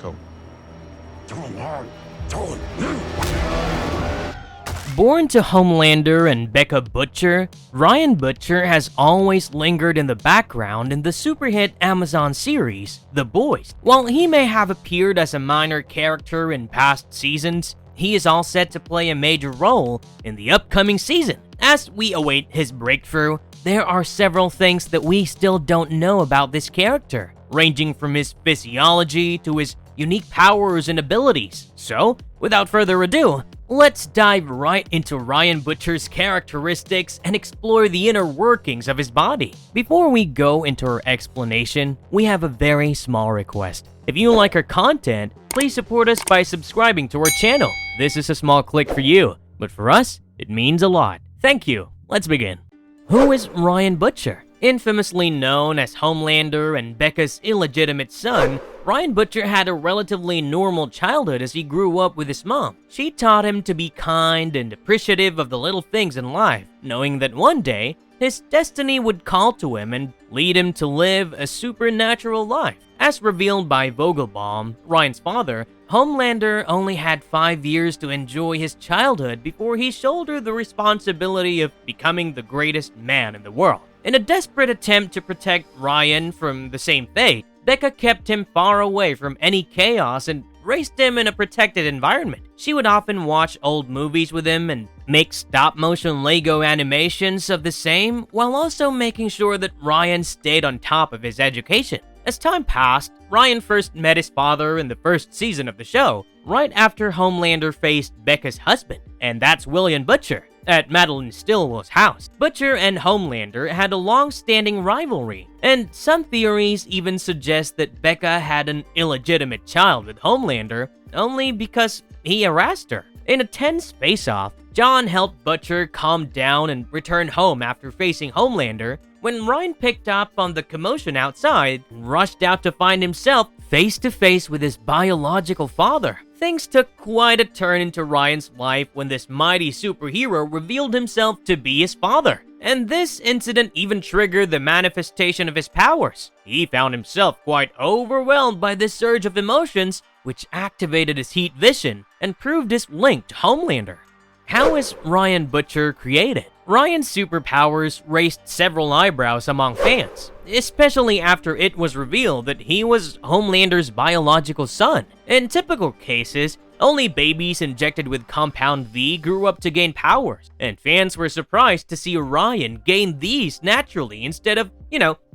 Go. Born to Homelander and Becca Butcher, Ryan Butcher has always lingered in the background in the super hit Amazon series, The Boys. While he may have appeared as a minor character in past seasons, he is all set to play a major role in the upcoming season. As we await his breakthrough, there are several things that we still don't know about this character, ranging from his physiology to his unique powers and abilities. So, without further ado, let's dive right into Ryan Butcher's characteristics and explore the inner workings of his body. Before we go into our explanation, we have a very small request. If you like our content, please support us by subscribing to our channel. This is a small click for you, but for us, it means a lot. Thank you. Let's begin. Who is Ryan Butcher? Infamously known as Homelander and Becca's illegitimate son, Ryan Butcher had a relatively normal childhood as he grew up with his mom. She taught him to be kind and appreciative of the little things in life, knowing that one day, his destiny would call to him and lead him to live a supernatural life. As revealed by Vogelbaum, Ryan's father, Homelander only had 5 years to enjoy his childhood before he shouldered the responsibility of becoming the greatest man in the world. In a desperate attempt to protect Ryan from the same fate, Becca kept him far away from any chaos and raised him in a protected environment. She would often watch old movies with him and make stop-motion Lego animations of the same, while also making sure that Ryan stayed on top of his education. As time passed, Ryan first met his father in the first season of the show, right after Homelander faced Becca's husband, and that's William Butcher, at Madeline Stillwell's house. Butcher and Homelander had a long-standing rivalry, and some theories even suggest that Becca had an illegitimate child with Homelander only because he harassed her. In a tense face-off, John helped Butcher calm down and return home after facing Homelander when Ryan picked up on the commotion outside and rushed out to find himself face-to-face with his biological father. Things took quite a turn into Ryan's life when this mighty superhero revealed himself to be his father. And this incident even triggered the manifestation of his powers. He found himself quite overwhelmed by this surge of emotions, which activated his heat vision and proved his link to Homelander. How is Ryan Butcher created? Ryan's superpowers raised several eyebrows among fans, especially after it was revealed that he was Homelander's biological son. In typical cases, only babies injected with Compound V grew up to gain powers, and fans were surprised to see Ryan gain these naturally instead of,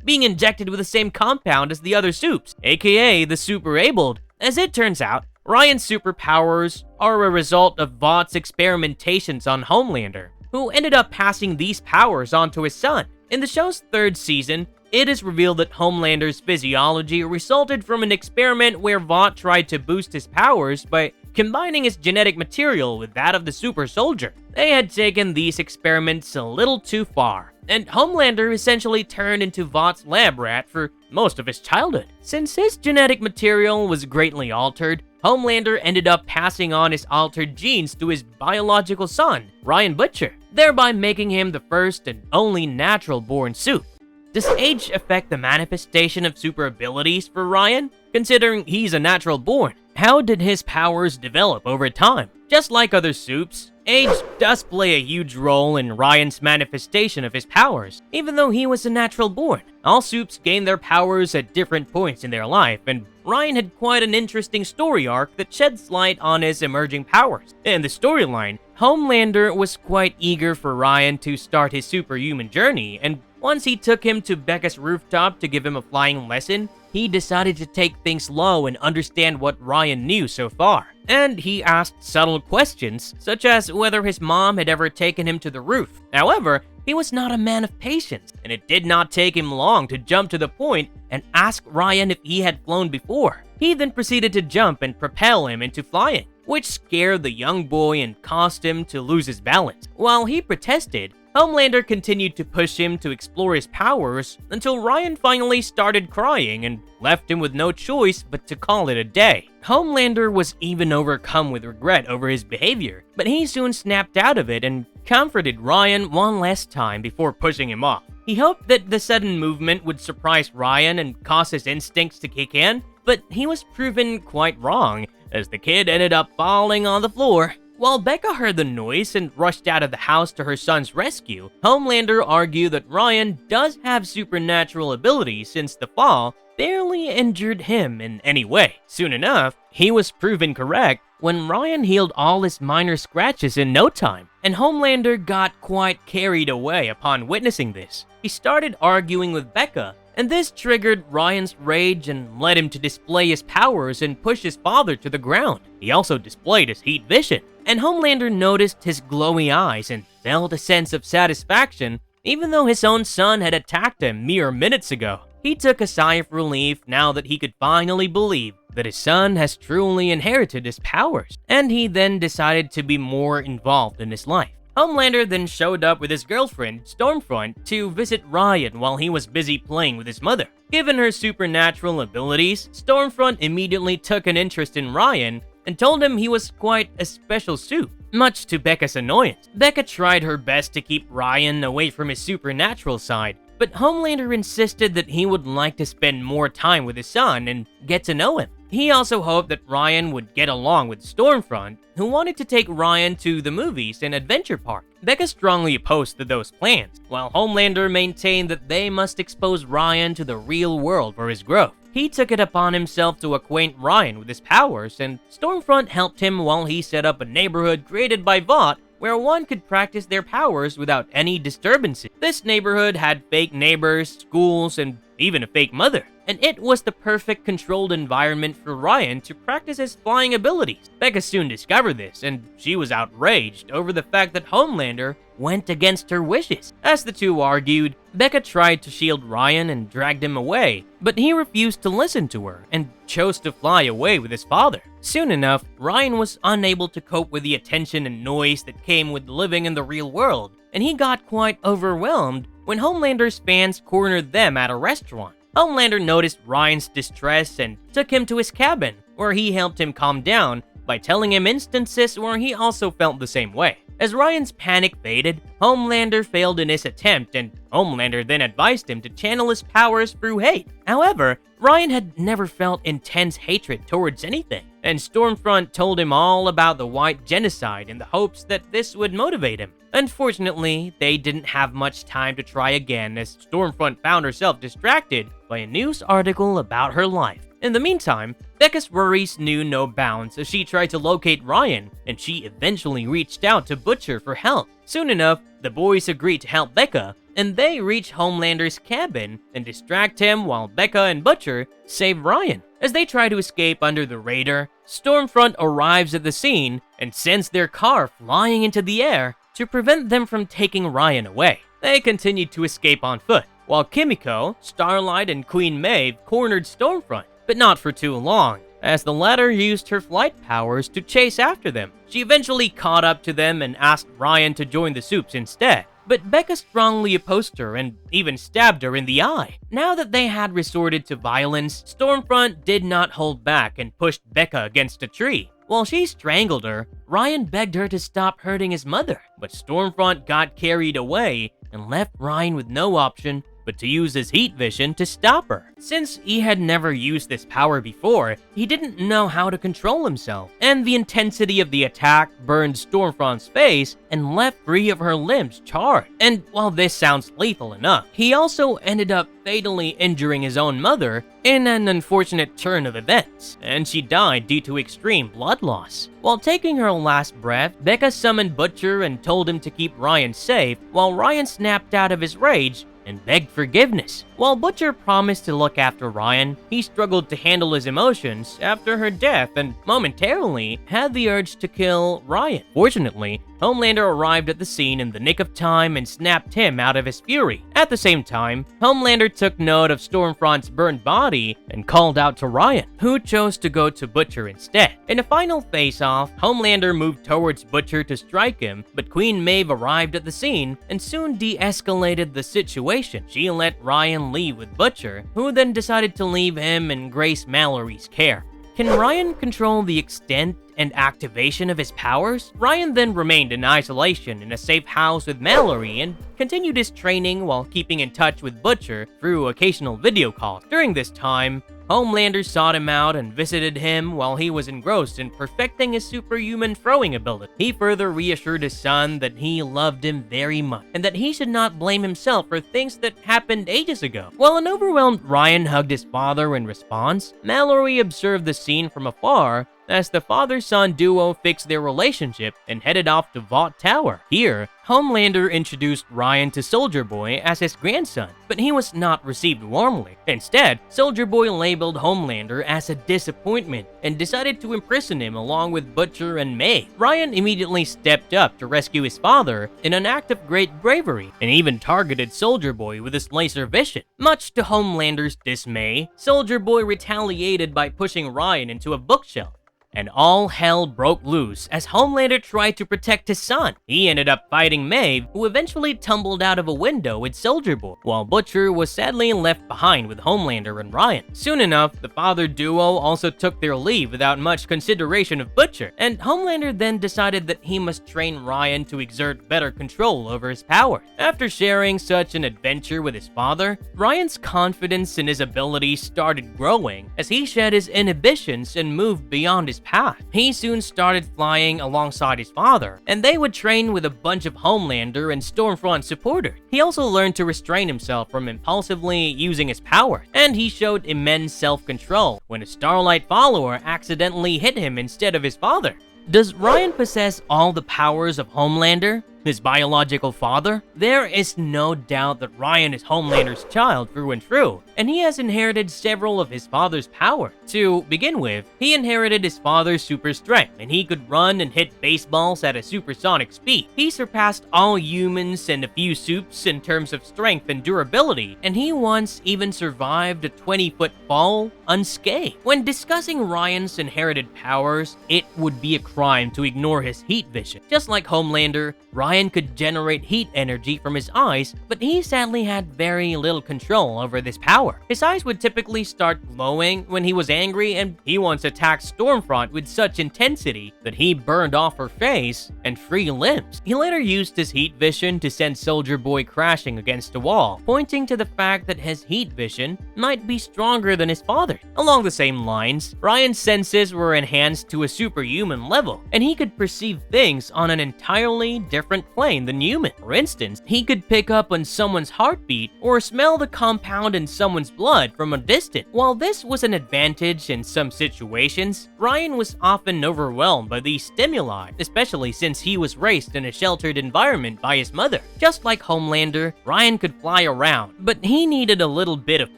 being injected with the same compound as the other Supes, aka the super-abled. As it turns out, Ryan's superpowers are a result of Vought's experimentations on Homelander, who ended up passing these powers on to his son. In the show's third season, it is revealed that Homelander's physiology resulted from an experiment where Vought tried to boost his powers by combining his genetic material with that of the super soldier. They had taken these experiments a little too far, and Homelander essentially turned into Vought's lab rat for most of his childhood. Since his genetic material was greatly altered, Homelander ended up passing on his altered genes to his biological son, Ryan Butcher, thereby making him the first and only natural-born Supe. Does age affect the manifestation of super abilities for Ryan, considering he's a natural-born? How did his powers develop over time? Just like other Supes, age does play a huge role in Ryan's manifestation of his powers, even though he was a natural-born. All Supes gain their powers at different points in their life, and Ryan had quite an interesting story arc that sheds light on his emerging powers. In the storyline, Homelander was quite eager for Ryan to start his superhuman journey, and once he took him to Becca's rooftop to give him a flying lesson, he decided to take things slow and understand what Ryan knew so far. And he asked subtle questions, such as whether his mom had ever taken him to the roof. However, he was not a man of patience, and it did not take him long to jump to the point and ask Ryan if he had flown before. He then proceeded to jump and propel him into flying, which scared the young boy and caused him to lose his balance. While he protested, Homelander continued to push him to explore his powers until Ryan finally started crying and left him with no choice but to call it a day. Homelander was even overcome with regret over his behavior, but he soon snapped out of it and comforted Ryan one last time before pushing him off. He hoped that the sudden movement would surprise Ryan and cause his instincts to kick in, but he was proven quite wrong, as the kid ended up falling on the floor. While Becca heard the noise and rushed out of the house to her son's rescue, Homelander argued that Ryan does have supernatural abilities since the fall barely injured him in any way. Soon enough, he was proven correct when Ryan healed all his minor scratches in no time, and Homelander got quite carried away upon witnessing this. He started arguing with Becca, and this triggered Ryan's rage and led him to display his powers and push his father to the ground. He also displayed his heat vision, and Homelander noticed his glowy eyes and felt a sense of satisfaction even though his own son had attacked him mere minutes ago. He took a sigh of relief now that he could finally believe that his son has truly inherited his powers, and he then decided to be more involved in his life. Homelander then showed up with his girlfriend, Stormfront, to visit Ryan while he was busy playing with his mother. Given her supernatural abilities, Stormfront immediately took an interest in Ryan and told him he was quite a special suit, much to Becca's annoyance. Becca tried her best to keep Ryan away from his supernatural side, but Homelander insisted that he would like to spend more time with his son and get to know him. He also hoped that Ryan would get along with Stormfront, who wanted to take Ryan to the movies and adventure park. Becca strongly opposed to those plans, while Homelander maintained that they must expose Ryan to the real world for his growth. He took it upon himself to acquaint Ryan with his powers, and Stormfront helped him while he set up a neighborhood created by Vought where one could practice their powers without any disturbances. This neighborhood had fake neighbors, schools, and even a fake mother, and it was the perfect controlled environment for Ryan to practice his flying abilities. Becca soon discovered this, and she was outraged over the fact that Homelander went against her wishes. As the two argued, Becca tried to shield Ryan and dragged him away, but he refused to listen to her and chose to fly away with his father. Soon enough, Ryan was unable to cope with the attention and noise that came with living in the real world, and he got quite overwhelmed when Homelander's fans cornered them at a restaurant. Homelander noticed Ryan's distress and took him to his cabin, where he helped him calm down by telling him instances where he also felt the same way. As Ryan's panic faded, Homelander failed in his attempt, and Homelander then advised him to channel his powers through hate. However, Ryan had never felt intense hatred towards anything, and Stormfront told him all about the white genocide in the hopes that this would motivate him. Unfortunately, they didn't have much time to try again, as Stormfront found herself distracted by a news article about her life. In the meantime, Becca's worries knew no bounds as she tried to locate Ryan, and she eventually reached out to Butcher for help. Soon enough, the boys agreed to help Becca, and they reach Homelander's cabin and distract him while Becca and Butcher save Ryan. As they try to escape under the radar, Stormfront arrives at the scene and sends their car flying into the air to prevent them from taking Ryan away. They continued to escape on foot, while Kimiko, Starlight, and Queen Maeve cornered Stormfront, but not for too long, as the latter used her flight powers to chase after them. She eventually caught up to them and asked Ryan to join the Supes instead, but Becca strongly opposed her and even stabbed her in the eye. Now that they had resorted to violence, Stormfront did not hold back and pushed Becca against a tree. While she strangled her, Ryan begged her to stop hurting his mother, but Stormfront got carried away and left Ryan with no option but to use his heat vision to stop her. Since he had never used this power before, he didn't know how to control himself, and the intensity of the attack burned Stormfront's face and left 3 of her limbs charred. And while this sounds lethal enough, he also ended up fatally injuring his own mother in an unfortunate turn of events, and she died due to extreme blood loss. While taking her last breath, Becca summoned Butcher and told him to keep Ryan safe, while Ryan snapped out of his rage and begged forgiveness. While Butcher promised to look after Ryan, he struggled to handle his emotions after her death and momentarily had the urge to kill Ryan. Fortunately, Homelander arrived at the scene in the nick of time and snapped him out of his fury. At the same time, Homelander took note of Stormfront's burned body and called out to Ryan, who chose to go to Butcher instead. In a final face-off, Homelander moved towards Butcher to strike him, but Queen Maeve arrived at the scene and soon de-escalated the situation. She let Ryan leave with Butcher, who then decided to leave him in Grace Mallory's care. Can Ryan control the extent and activation of his powers. Ryan then remained in isolation in a safe house with Mallory and continued his training while keeping in touch with Butcher through occasional video calls. During this time, Homelander sought him out and visited him while he was engrossed in perfecting his superhuman throwing ability. He further reassured his son that he loved him very much and that he should not blame himself for things that happened ages ago. While an overwhelmed Ryan hugged his father in response, Mallory observed the scene from afar as the father-son duo fixed their relationship and headed off to Vought Tower. Here, Homelander introduced Ryan to Soldier Boy as his grandson, but he was not received warmly. Instead, Soldier Boy labeled Homelander as a disappointment and decided to imprison him along with Butcher and May. Ryan immediately stepped up to rescue his father in an act of great bravery and even targeted Soldier Boy with his laser vision. Much to Homelander's dismay, Soldier Boy retaliated by pushing Ryan into a bookshelf, and all hell broke loose as Homelander tried to protect his son. He ended up fighting Maeve, who eventually tumbled out of a window with Soldier Boy, while Butcher was sadly left behind with Homelander and Ryan. Soon enough, the father duo also took their leave without much consideration of Butcher, and Homelander then decided that he must train Ryan to exert better control over his powers. After sharing such an adventure with his father, Ryan's confidence in his abilities started growing as he shed his inhibitions and moved beyond his path. He soon started flying alongside his father, and they would train with a bunch of Homelander and Stormfront supporters. He also learned to restrain himself from impulsively using his powers, and he showed immense self-control when a Starlight follower accidentally hit him instead of his father. Does Ryan possess all the powers of Homelander, his biological father? There is no doubt that Ryan is Homelander's child through and through, and he has inherited several of his father's powers. To begin with, he inherited his father's super strength, and he could run and hit baseballs at a supersonic speed. He surpassed all humans and a few Supes in terms of strength and durability, and he once even survived a 20-foot fall unscathed. When discussing Ryan's inherited powers, it would be a crime to ignore his heat vision. Just like Homelander, Ryan could generate heat energy from his eyes, but he sadly had very little control over this power. His eyes would typically start glowing when he was angry, and he once attacked Stormfront with such intensity that he burned off her face and 3 limbs. He later used his heat vision to send Soldier Boy crashing against a wall, pointing to the fact that his heat vision might be stronger than his father's. Along the same lines, Ryan's senses were enhanced to a superhuman level, and he could perceive things on an entirely different plane than human. For instance, he could pick up on someone's heartbeat or smell the compound in someone's blood from a distance. While this was an advantage in some situations, Ryan was often overwhelmed by these stimuli, especially since he was raised in a sheltered environment by his mother. Just like Homelander, Ryan could fly around, but he needed a little bit of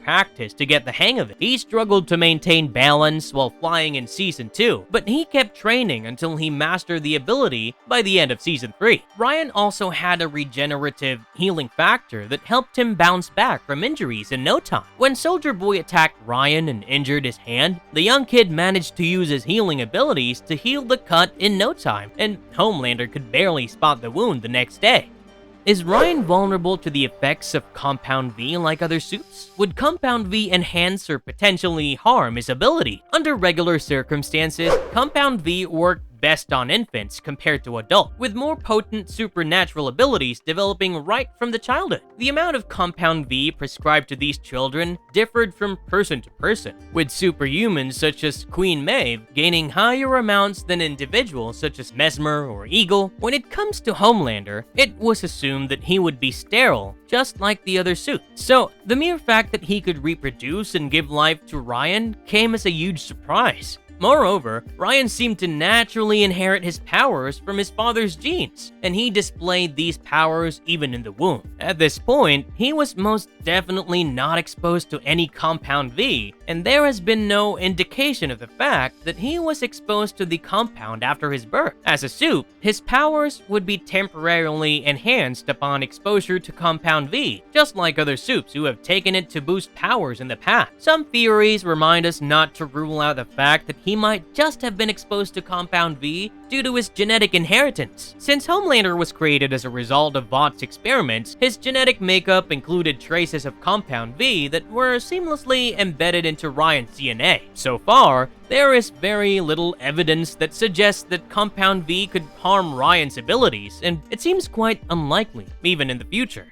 practice to get the hang of it. He struggled to maintain balance while flying in Season 2, but he kept training until he mastered the ability by the end of Season 3. Ryan also had a regenerative healing factor that helped him bounce back from injuries in no time. When Soldier Boy attacked Ryan and injured his hand, the young kid managed to use his healing abilities to heal the cut in no time, and Homelander could barely spot the wound the next day. Is Ryan vulnerable to the effects of Compound V like other Supes? Would Compound V enhance or potentially harm his ability? Under regular circumstances, Compound V worked best on infants compared to adults, with more potent supernatural abilities developing right from the childhood. The amount of Compound V prescribed to these children differed from person to person, with superhumans such as Queen Maeve gaining higher amounts than individuals such as Mesmer or Eagle. When it comes to Homelander, it was assumed that he would be sterile, just like the other Supes. So, the mere fact that he could reproduce and give life to Ryan came as a huge surprise. Moreover, Ryan seemed to naturally inherit his powers from his father's genes, and he displayed these powers even in the womb. At this point, he was most definitely not exposed to any Compound V, and there has been no indication of the fact that he was exposed to the compound after his birth. As a Supe, his powers would be temporarily enhanced upon exposure to Compound V, just like other Supes who have taken it to boost powers in the past. Some theories remind us not to rule out the fact that he might just have been exposed to Compound V due to his genetic inheritance. Since Homelander was created as a result of Vought's experiments, his genetic makeup included traces of Compound V that were seamlessly embedded into Ryan's DNA. So far, there is very little evidence that suggests that Compound V could harm Ryan's abilities, and it seems quite unlikely, even in the future.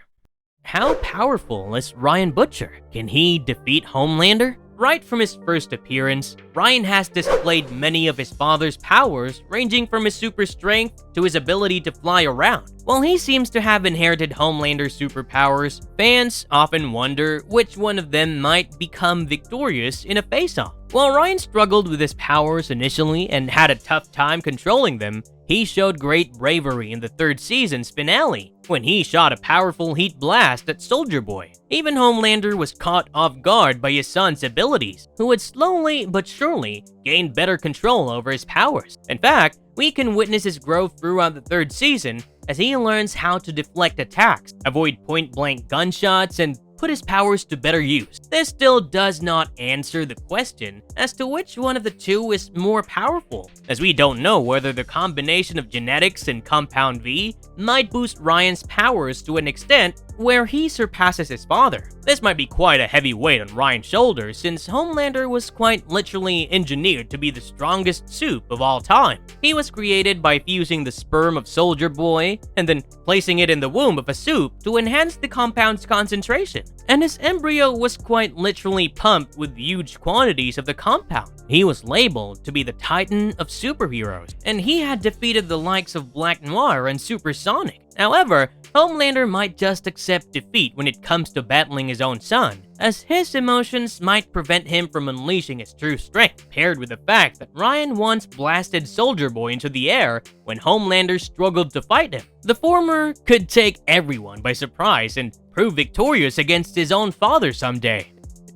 How powerful is Ryan Butcher? Can he defeat Homelander? Right from his first appearance, Ryan has displayed many of his father's powers, ranging from his super strength to his ability to fly around. While he seems to have inherited Homelander's superpowers, fans often wonder which one of them might become victorious in a face-off. While Ryan struggled with his powers initially and had a tough time controlling them, he showed great bravery in the third season's finale, when he shot a powerful heat blast at Soldier Boy. Even Homelander was caught off guard by his son's abilities, who had slowly but surely gained better control over his powers. In fact, we can witness his growth throughout the third season as he learns how to deflect attacks, avoid point-blank gunshots, and put his powers to better use. This still does not answer the question as to which one of the two is more powerful, as we don't know whether the combination of genetics and Compound V might boost Ryan's powers to an extent where he surpasses his father. This might be quite a heavy weight on Ryan's shoulders, since Homelander was quite literally engineered to be the strongest Supe of all time. He was created by fusing the sperm of Soldier Boy and then placing it in the womb of a Supe to enhance the compound's concentration. And his embryo was quite literally pumped with huge quantities of the compound. He was labeled to be the Titan of superheroes, and he had defeated the likes of Black Noir and Supersonic. However, Homelander might just accept defeat when it comes to battling his own son, as his emotions might prevent him from unleashing his true strength, paired with the fact that Ryan once blasted Soldier Boy into the air when Homelander struggled to fight him. The former could take everyone by surprise and prove victorious against his own father someday.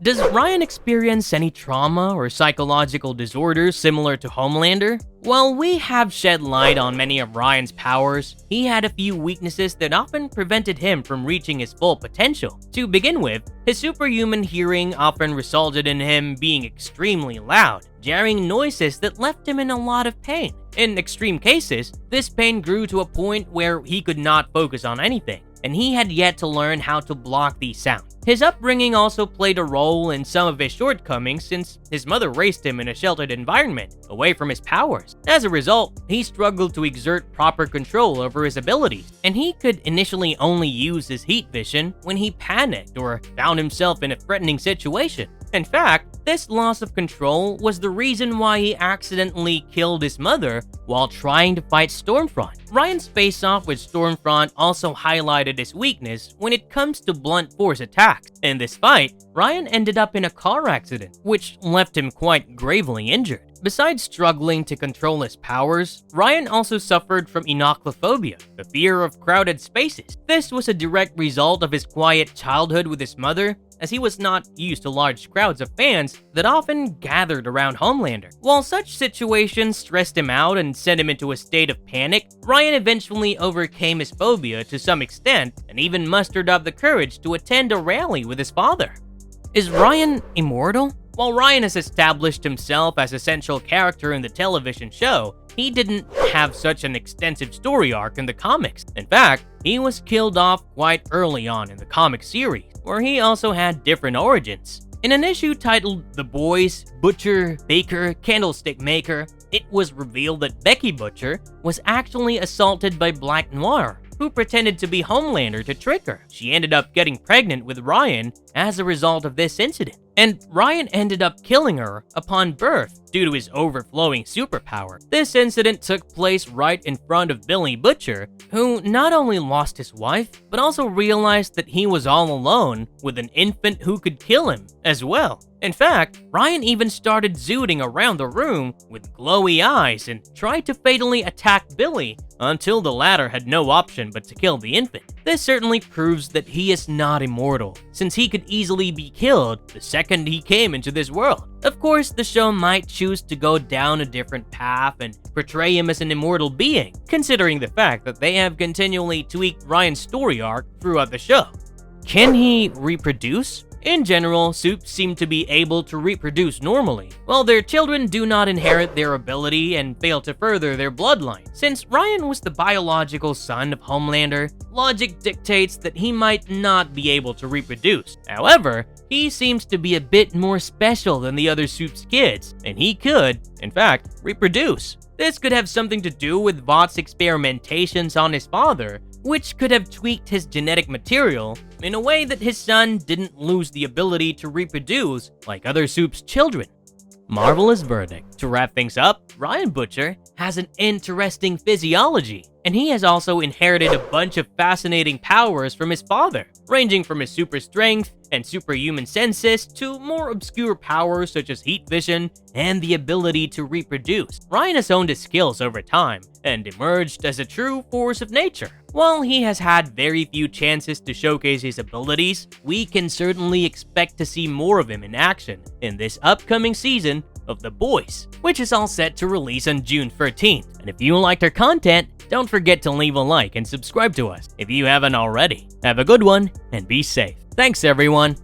Does Ryan experience any trauma or psychological disorders similar to Homelander? While we have shed light on many of Ryan's powers, he had a few weaknesses that often prevented him from reaching his full potential. To begin with, his superhuman hearing often resulted in him being extremely loud, jarring noises that left him in a lot of pain. In extreme cases, this pain grew to a point where he could not focus on anything, and he had yet to learn how to block these sounds. His upbringing also played a role in some of his shortcomings, since his mother raised him in a sheltered environment, away from his powers. As a result, he struggled to exert proper control over his abilities, and he could initially only use his heat vision when he panicked or found himself in a threatening situation. In fact, this loss of control was the reason why he accidentally killed his mother while trying to fight Stormfront. Ryan's face-off with Stormfront also highlighted his weakness when it comes to blunt force attacks. In this fight, Ryan ended up in a car accident, which left him quite gravely injured. Besides struggling to control his powers, Ryan also suffered from enochlophobia, the fear of crowded spaces. This was a direct result of his quiet childhood with his mother, as he was not used to large crowds of fans that often gathered around Homelander. While such situations stressed him out and sent him into a state of panic, Ryan eventually overcame his phobia to some extent and even mustered up the courage to attend a rally with his father. Is Ryan immortal? While Ryan has established himself as a central character in the television show, he didn't have such an extensive story arc in the comics. In fact, he was killed off quite early on in the comic series, where he also had different origins. In an issue titled The Boys, Butcher, Baker, Candlestick Maker, it was revealed that Becky Butcher was actually assaulted by Black Noir, who pretended to be Homelander to trick her. She ended up getting pregnant with Ryan as a result of this incident, and Ryan ended up killing her upon birth due to his overflowing superpower. This incident took place right in front of Billy Butcher, who not only lost his wife, but also realized that he was all alone with an infant who could kill him as well. In fact, Ryan even started zooting around the room with glowy eyes and tried to fatally attack Billy until the latter had no option but to kill the infant. This certainly proves that he is not immortal, since he could easily be killed the second he came into this world. Of course, the show might choose to go down a different path and portray him as an immortal being, considering the fact that they have continually tweaked Ryan's story arc throughout the show. Can he reproduce? In general, Supes seem to be able to reproduce normally, while their children do not inherit their ability and fail to further their bloodline. Since Ryan was the biological son of Homelander, logic dictates that he might not be able to reproduce. However, he seems to be a bit more special than the other Supes kids, and he could, in fact, reproduce. This could have something to do with Vought's experimentations on his father, which could have tweaked his genetic material in a way that his son didn't lose the ability to reproduce like other Supes' children. Marvelous verdict. To wrap things up, Ryan Butcher has an interesting physiology, and he has also inherited a bunch of fascinating powers from his father, ranging from his super strength and superhuman senses to more obscure powers such as heat vision and the ability to reproduce. Ryan has honed his skills over time and emerged as a true force of nature. While he has had very few chances to showcase his abilities, we can certainly expect to see more of him in action in this upcoming season of The Boys, which is all set to release on June 13th. And if you liked our content, don't forget to leave a like and subscribe to us if you haven't already. Have a good one and be safe. Thanks everyone.